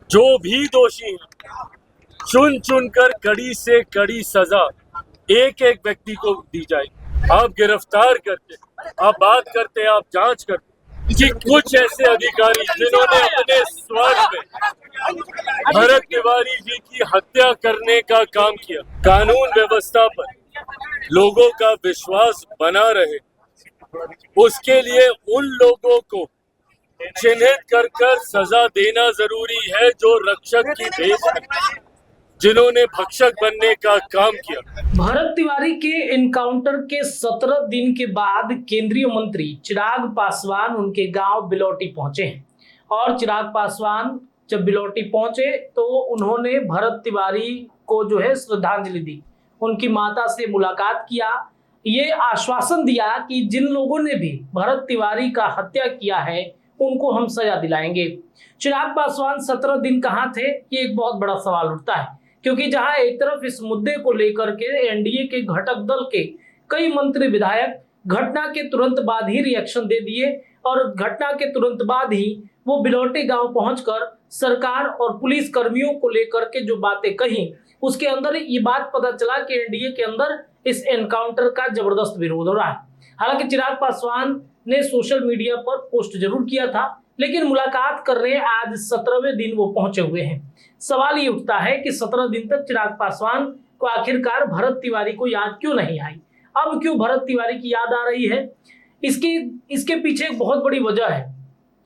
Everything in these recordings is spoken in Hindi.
जो भी दोषी हैं चुन चुनकर कड़ी से कड़ी सजा एक एक व्यक्ति को दी जाएगी। आप गिरफ्तार करते, आप बात करते, आप जांच करते कि कुछ ऐसे अधिकारी जिन्होंने अपने स्वार्थ में भरत तिवारी जी की हत्या करने का काम किया, कानून व्यवस्था पर लोगों का विश्वास बना रहे, उसके लिए उन लोगों को चिन्हित कर कर सजा देना जरूरी है जो रक्षक की भेष में जिन्होंने भक्षक बनने का काम किया। भरत तिवारी के एनकाउंटर के 17 दिन के बाद केंद्रीय मंत्री चिराग पासवान उनके गांव बिलौटी पहुंचे हैं और चिराग पासवान जब बिलौटी पहुंचे तो उन्होंने भरत तिवारी को जो है श्रद्धांजलि दी, उनकी माता से मुलाकात किया, ये आश्वासन दिया कि जिन लोगों ने भी भरत तिवारी का हत्या किया है उनको हम सजा दिलाएंगे। चिराग पासवान 17 दिन कहां थे, ये एक बहुत बड़ा सवाल उठता है, क्योंकि जहां एक तरफ इस मुद्दे को लेकर के एनडीए के घटक दल के कई मंत्री विधायक घटना के तुरंत बाद ही रिएक्शन दे दिए और घटना के तुरंत बाद ही वो बिलौटी गांव पहुंचकर सरकार और पुलिस कर्मियों को लेकर के जो बातें कही, उसके अंदर ये बात पता चला कि एनडीए के अंदर इस एनकाउंटर का जबरदस्त विरोध हो रहा है। हालांकि चिराग पासवान ने सोशल मीडिया पर पोस्ट जरूर किया था, लेकिन मुलाकात करने आज 17वें दिन वो पहुंचे हुए हैं। सवाल ये उठता है कि 17 दिन तक चिराग पासवान को आखिरकार भरत तिवारी को याद क्यों नहीं आई, अब क्यों भरत तिवारी की याद आ रही है। इसके पीछे एक बहुत बड़ी वजह है,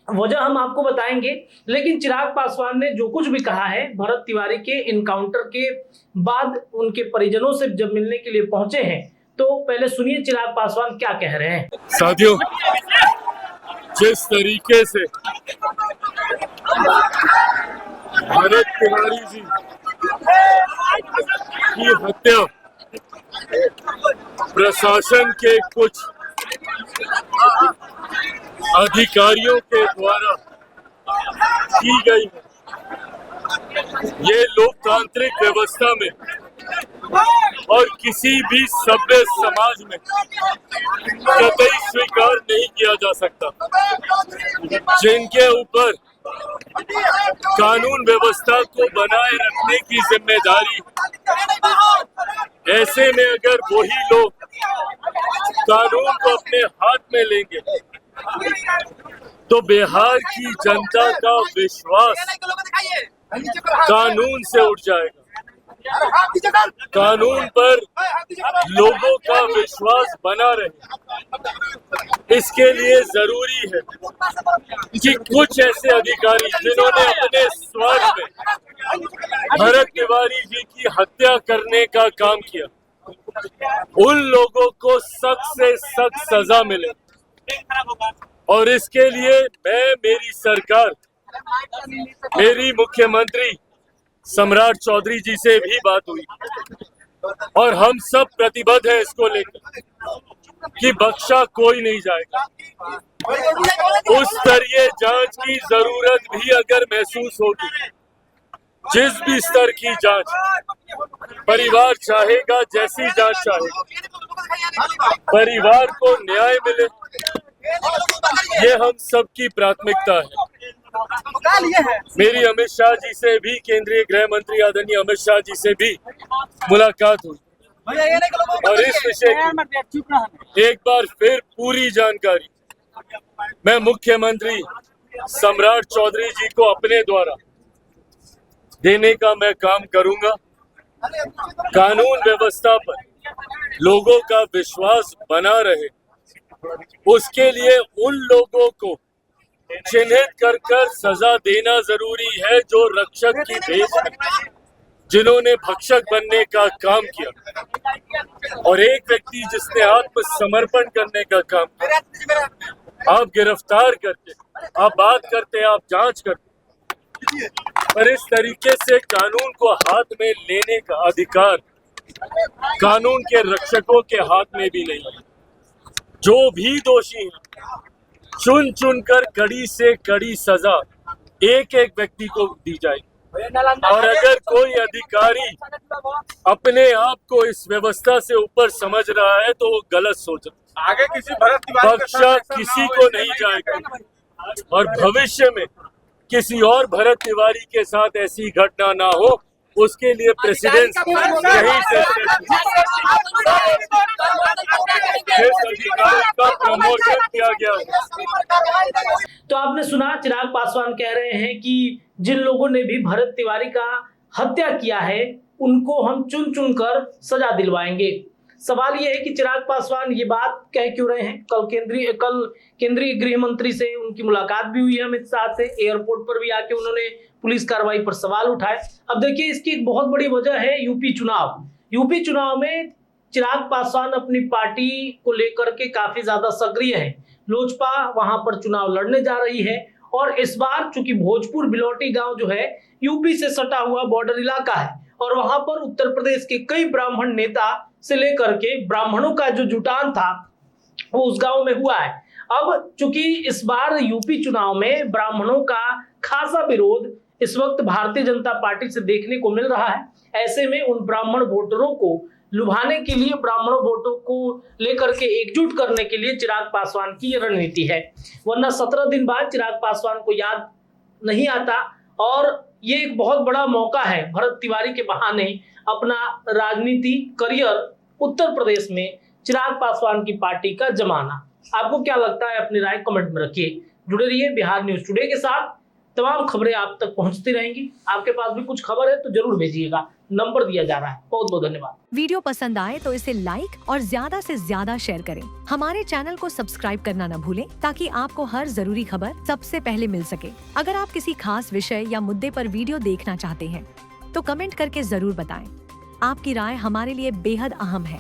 वजह हम आपको बताएंगे। लेकिन चिराग पासवान ने जो कुछ भी कहा है भरत तिवारी के इनकाउंटर के बाद उनके परिजनों से जब मिलने के लिए पहुंचे हैं, तो पहले सुनिए चिराग पासवान क्या कह रहे हैं। साथियों, जिस तरीके से भरत तिवारी जी की हत्या प्रशासन के कुछ अधिकारियों के द्वारा की गई है, ये लोकतांत्रिक व्यवस्था में और किसी भी सभ्य समाज में कतई स्वीकार नहीं किया जा सकता। जिनके ऊपर कानून व्यवस्था को बनाए रखने की जिम्मेदारी, ऐसे में अगर वही लोग कानून को अपने हाथ में लेंगे तो बिहार की जनता का विश्वास कानून से उठ जाएगा। कानून पर लोगों का विश्वास बना रहे, इसके लिए जरूरी है कि कुछ ऐसे अधिकारी जिन्होंने अपने स्वार्थ में भरत तिवारी जी की हत्या करने का काम किया, उन लोगों को सख्त से सख्त सजा मिले। और इसके लिए मैं, मेरी सरकार, मेरी मुख्यमंत्री सम्राट चौधरी जी से भी बात हुई और हम सब प्रतिबद्ध हैं इसको लेकर कि बख्शा कोई नहीं जाएगा। उस स्तरीय जांच की जरूरत भी अगर महसूस होगी, जिस भी स्तर की जांच परिवार चाहेगा, जैसी जांच चाहेगा, परिवार को न्याय मिले, ये हम सबकी प्राथमिकता है। मेरी अमित शाह जी से भी, केंद्रीय गृह मंत्री आदरणीय अमित शाह जी से भी मुलाकात हुई और इस विषय की एक बार फिर पूरी जानकारी मैं मुख्यमंत्री सम्राट चौधरी जी को अपने द्वारा देने का मैं काम करूंगा। कानून व्यवस्था पर लोगों का विश्वास बना रहे, उसके लिए उन लोगों को चिन्हित कर कर सजा देना जरूरी है जो रक्षक की भेष में जिन्होंने भक्षक बनने का काम किया। और एक व्यक्ति जिसने आत्मसमर्पण करने का काम किया, आप गिरफ्तार करते, आप बात करते, आप जांच करते, पर इस तरीके से कानून को हाथ में लेने का अधिकार कानून के रक्षकों के हाथ में भी नहीं है। जो भी दोषी हैं चुन चुनकर कड़ी से कड़ी सजा एक एक व्यक्ति को दी जाएगी। और अगर कोई अधिकारी अपने आप को इस व्यवस्था से ऊपर समझ रहा है तो वो गलत सोच रहा है। आगे किसी भरत तिवारी बख्शा किसी को नहीं जाएगा और भविष्य में किसी और भरत तिवारी के साथ ऐसी घटना ना हो, उसके लिए प्रेसिडेंट यही से अधिकारियों का प्रमोशन किया गया है। तो आपने सुना, चिराग पासवान कह रहे हैं कि जिन लोगों ने भी भरत तिवारी का हत्या किया है उनको हम चुन चुन कर सजा दिलवाएंगे। सवाल यह है कि चिराग पासवान ये बात कह क्यों रहे हैं। कल केंद्रीय गृह मंत्री से उनकी मुलाकात भी हुई है अमित शाह से। एयरपोर्ट पर भी आके उन्होंने पुलिस कार्रवाई पर सवाल उठाए। अब देखिए, इसकी एक बहुत बड़ी वजह है यूपी चुनाव। यूपी चुनाव में चिराग पासवान अपनी पार्टी को लेकर के काफी ज्यादा सक्रिय है। लोजपा वहां पर चुनाव लड़ने जा रही है और इस बार चूंकि भोजपुर बिलोटी गांव जो है यूपी से सटा हुआ बॉर्डर इलाका है और वहां पर उत्तर प्रदेश के कई ब्राह्मण नेता से लेकर के ब्राह्मणों का जो जुटान था वो उस गांव में हुआ है। अब चूंकि इस बार यूपी चुनाव में ब्राह्मणों का खासा विरोध इस वक्त भारतीय जनता पार्टी से देखने को मिल रहा है, ऐसे में उन ब्राह्मण वोटरों को लुभाने के लिए, ब्राह्मणों वोटों को लेकर के एकजुट करने के लिए चिराग पासवान की ये रणनीति है। वरना 17 दिन बाद चिराग पासवान को याद नहीं आता और ये एक बहुत बड़ा मौका है भरत तिवारी के बहाने अपना राजनीति करियर उत्तर प्रदेश में चिराग पासवान की पार्टी का जमाना। आपको क्या लगता है, अपनी राय कमेंट में रखिए। जुड़े रहिए बिहार न्यूज टुडे के साथ, तमाम खबरें आप तक पहुंचती रहेंगी। आपके पास भी कुछ खबर है तो जरूर भेजिएगा, नंबर दिया जा रहा है। बहुत बहुत धन्यवाद। वीडियो पसंद आए तो इसे लाइक और ज्यादा से ज्यादा शेयर करें। हमारे चैनल को सब्सक्राइब करना न भूलें ताकि आपको हर जरूरी खबर सबसे पहले मिल सके। अगर आप किसी खास विषय या मुद्दे पर वीडियो देखना चाहते हैं तो कमेंट करके जरूर बताएं। आपकी राय हमारे लिए बेहद अहम है।